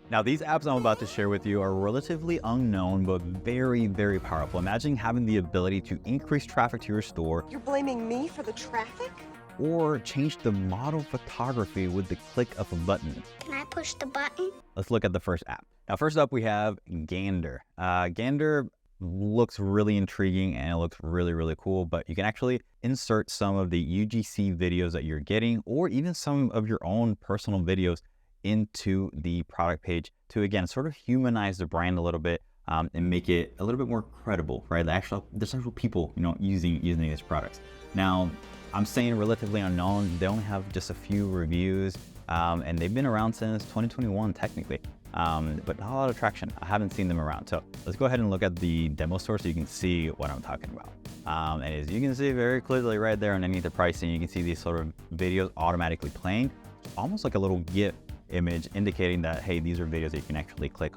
Now, these apps I'm about to share with you are relatively unknown, but very, very powerful. Imagine having the ability to increase traffic to your store. You're blaming me for the traffic? Or change the model photography with the click of a button. Can I push the button? Let's look at the first app. Now, first up, we have Gander. Gander looks really intriguing and it looks really, really cool, but you can actually insert some of the UGC videos that you're getting or even some of your own personal videos into the product page to, again, sort of humanize the brand a little bit and make it a little bit more credible, right? There's actual people, using these products. Now, I'm saying relatively unknown. They only have just a few reviews and they've been around since 2021 technically, but not a lot of traction. I haven't seen them around. So let's go ahead and look at the demo store so you can see what I'm talking about. And as you can see very clearly right there underneath the pricing, you can see these sort of videos automatically playing, almost like a little GIF image indicating that, hey, these are videos that you can actually click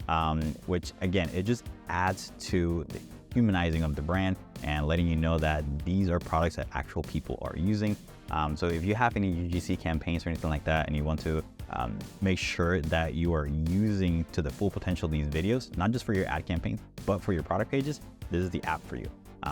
on, which again, it just adds to the humanizing of the brand and letting you know that these are products that actual people are using. So if you have any UGC campaigns or anything like that and you want to make sure that you are using to the full potential of these videos, not just for your ad campaigns, but for your product pages, this is the app for you.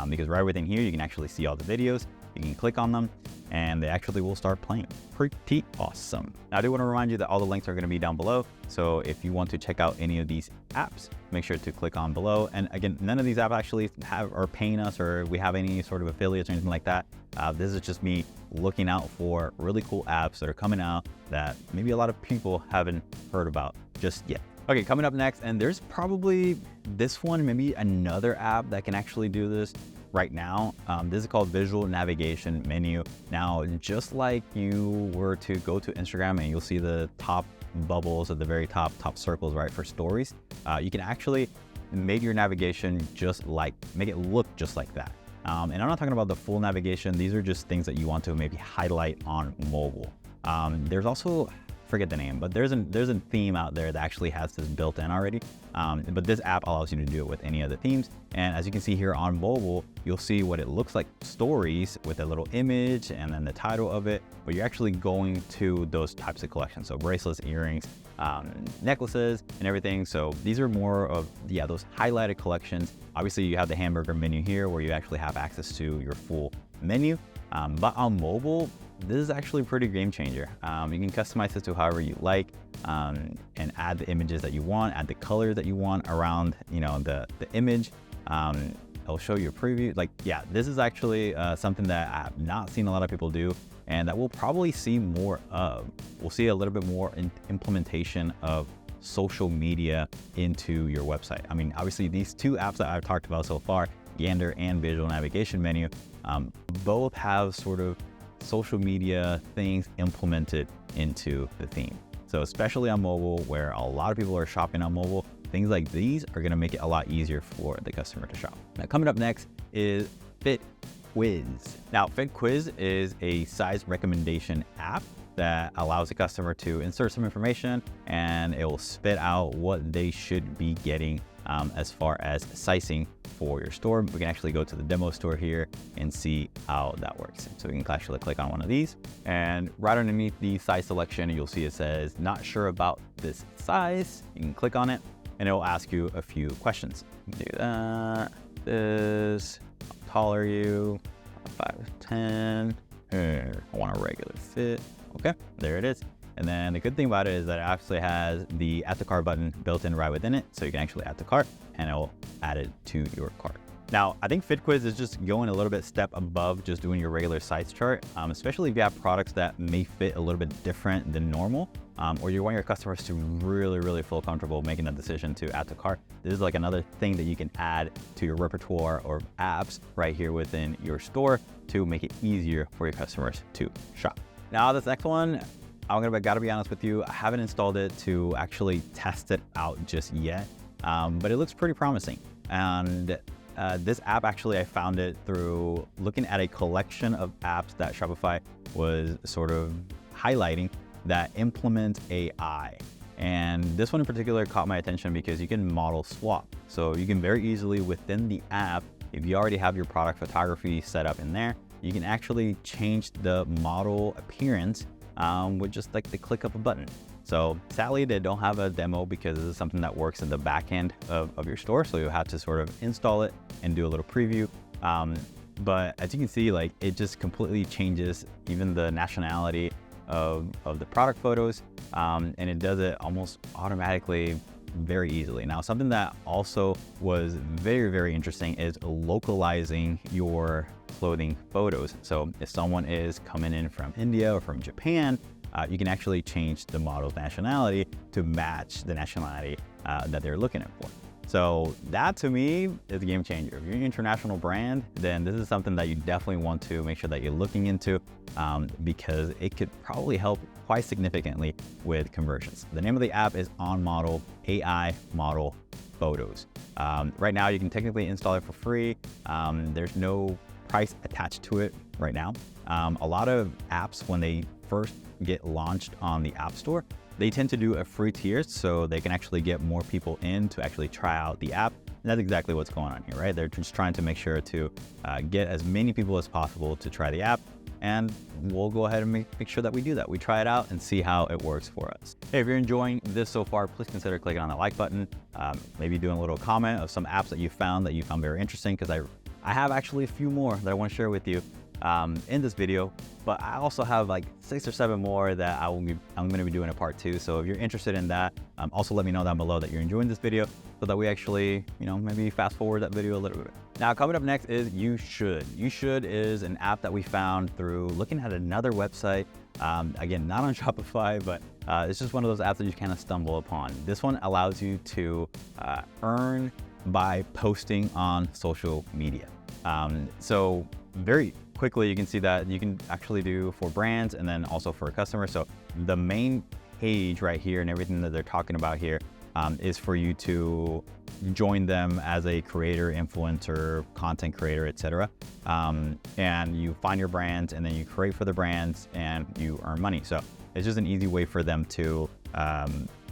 Because right within here, you can actually see all the videos, you can click on them, and they actually will start playing. Pretty awesome. Now, I do want to remind you that all the links are going to be down below. So if you want to check out any of these apps, make sure to click on below. And again, none of these apps actually are paying us or we have any sort of affiliates or anything like that. This is just me looking out for really cool apps that are coming out that maybe a lot of people haven't heard about just yet. Okay, coming up next, and there's probably this one, maybe another app that can actually do this right now. This is called Visual Navigation Menu. Now, just like you were to go to Instagram and you'll see the top bubbles at the very top circles, right, for stories, you can actually make your navigation make it look just like that. And I'm not talking about the full navigation. These are just things that you want to maybe highlight on mobile. There's also, forget the name, but there's a theme out there that actually has this built in already. But this app allows you to do it with any of the themes. And as you can see here on mobile, you'll see what it looks like stories with a little image and then the title of it, but you're actually going to those types of collections. So bracelets, earrings, necklaces and everything. So these are more of, those highlighted collections. Obviously you have the hamburger menu here where you actually have access to your full menu. But on mobile, this is actually a pretty game changer. You can customize this to however you like and add the images that you want, add the colors that you want around, the image. It'll show you a preview. This is actually something that I have not seen a lot of people do and that we'll probably see more of. We'll see a little bit more implementation of social media into your website. I mean, obviously these two apps that I've talked about so far, Gander and Visual Navigation Menu, both have sort of social media things implemented into the theme. So especially on mobile, where a lot of people are shopping on mobile, things like these are going to make it a lot easier for the customer to shop. Now, coming up next is FitQuiz. Now, FitQuiz is a size recommendation app that allows the customer to insert some information and it will spit out what they should be getting as far as sizing for your store. We can actually go to the demo store here and see how that works. So we can actually click on one of these and right underneath the size selection, you'll see it says, not sure about this size. You can click on it and it will ask you a few questions. Do that, this, how tall are you? 5'10", I want a regular fit. Okay, there it is. And then the good thing about it is that it actually has the add to cart button built in right within it. So you can actually add to cart and it will add it to your cart. Now, I think FitQuiz is just going a little bit step above just doing your regular size chart, especially if you have products that may fit a little bit different than normal, or you want your customers to really feel comfortable making that decision to add to cart. This is like another thing that you can add to your repertoire or apps right here within your store to make it easier for your customers to shop. Now, this next one, gotta be honest with you, I haven't installed it to actually test it out just yet, but it looks pretty promising. And this app, actually, I found it through looking at a collection of apps that Shopify was sort of highlighting that implement AI. And this one in particular caught my attention because you can model swap. So you can very easily within the app, if you already have your product photography set up in there, you can actually change the model appearance with just like the click of a button. So sadly, they don't have a demo because this is something that works in the back end of your store. So you have to sort of install it and do a little preview. But as you can see, like it just completely changes even the nationality of the product photos. And it does it almost automatically very easily. Now, something that also was very, very interesting is localizing your clothing photos. So if someone is coming in from India or from Japan, you can actually change the model's nationality to match the nationality that they're looking for. So that to me is a game changer. If you're an international brand, then this is something that you definitely want to make sure that you're looking into because it could probably help quite significantly with conversions. The name of the app is OnModel AI Model Photos. Right now, you can technically install it for free. There's no price attached to it right now. A lot of apps, when they first get launched on the App Store, they tend to do a free tier so they can actually get more people in to actually try out the app. And that's exactly what's going on here, right? They're just trying to make sure to get as many people as possible to try the app. And we'll go ahead and make sure that we do that. We try it out and see how it works for us. Hey, if you're enjoying this so far, please consider clicking on the like button. Maybe doing a little comment of some apps that you found very interesting, because I have actually a few more that I want to share with you in this video, but I also have like 6 or 7 more that I'm going to be doing a part 2. So if you're interested in that, also let me know down below that you're enjoying this video so that we actually, maybe fast forward that video a little bit. Now, coming up next is You-shd. You-shd is an app that we found through looking at another website. Again, not on Shopify, but it's just one of those apps that you kind of stumble upon. This one allows you to earn by posting on social media. So very quickly, you can see that you can actually do for brands and then also for a customer. So the main page right here and everything that they're talking about here is for you to join them as a creator, influencer, content creator, etc. And you find your brands and then you create for the brands and you earn money. So it's just an easy way for them to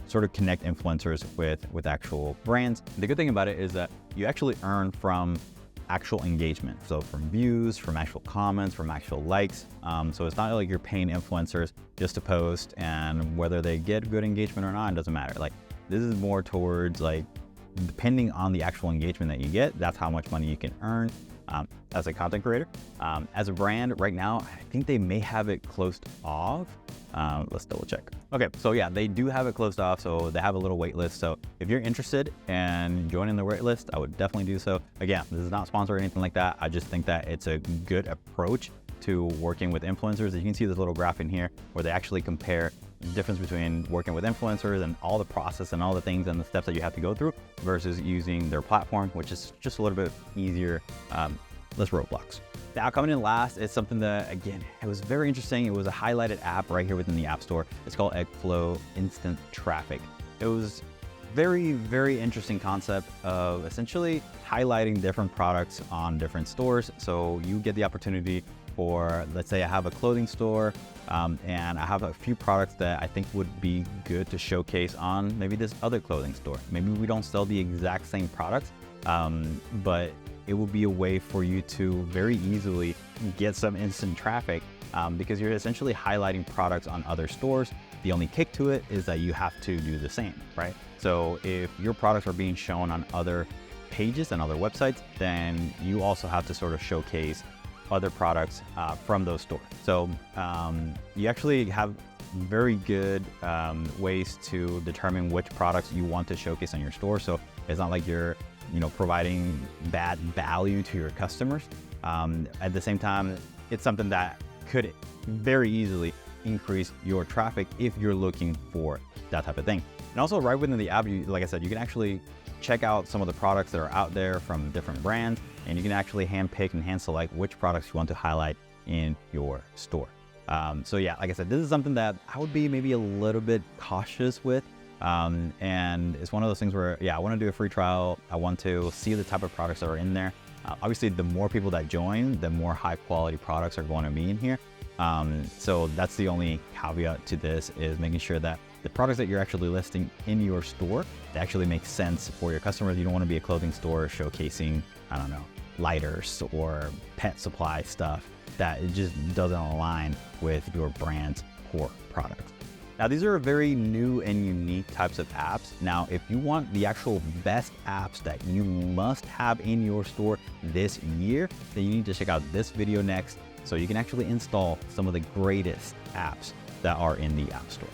sort of connect influencers with actual brands. The good thing about it is that you actually earn from actual engagement. So from views, from actual comments, from actual likes. So it's not like you're paying influencers just to post, and whether they get good engagement or not, it doesn't matter. Like this is more towards like, depending on the actual engagement that you get, that's how much money you can earn as a content creator. As a brand right now, I think they may have it closed off. Let's double check. Okay, so yeah, they do have it closed off. So they have a little wait list. So if you're interested in joining the wait list, I would definitely do so. Again, this is not sponsored or anything like that. I just think that it's a good approach to working with influencers. You can see this little graph in here where they actually compare the difference between working with influencers and all the process and all the things and the steps that you have to go through versus using their platform, which is just a little bit easier, less roadblocks. Now, coming in last is something that, again, it was very interesting. It was a highlighted app right here within the App Store. It's called Eggflow Instant Traffic. It was very, very interesting concept of essentially highlighting different products on different stores. So you get the opportunity for, let's say I have a clothing store and I have a few products that I think would be good to showcase on maybe this other clothing store. Maybe we don't sell the exact same products, but it will be a way for you to very easily get some instant traffic because you're essentially highlighting products on other stores. The only kick to it is that you have to do the same, right? So if your products are being shown on other pages and other websites, then you also have to sort of showcase other products from those stores. So you actually have very good ways to determine which products you want to showcase on your store. So it's not like you're providing bad value to your customers. At the same time, it's something that could very easily increase your traffic if you're looking for that type of thing. And also right within the app, like I said, you can actually check out some of the products that are out there from different brands, and you can actually handpick and hand select which products you want to highlight in your store. So yeah, like I said, this is something that I would be maybe a little bit cautious with. And it's one of those things where, yeah, I want to do a free trial. I want to see the type of products that are in there. Obviously, the more people that join, the more high quality products are going to be in here. So that's the only caveat to this, is making sure that the products that you're actually listing in your store, they actually make sense for your customers. You don't want to be a clothing store showcasing, I don't know, lighters or pet supply stuff that it just doesn't align with your brand's core product. Now, these are very new and unique types of apps. Now, if you want the actual best apps that you must have in your store this year, then you need to check out this video next so you can actually install some of the greatest apps that are in the App Store.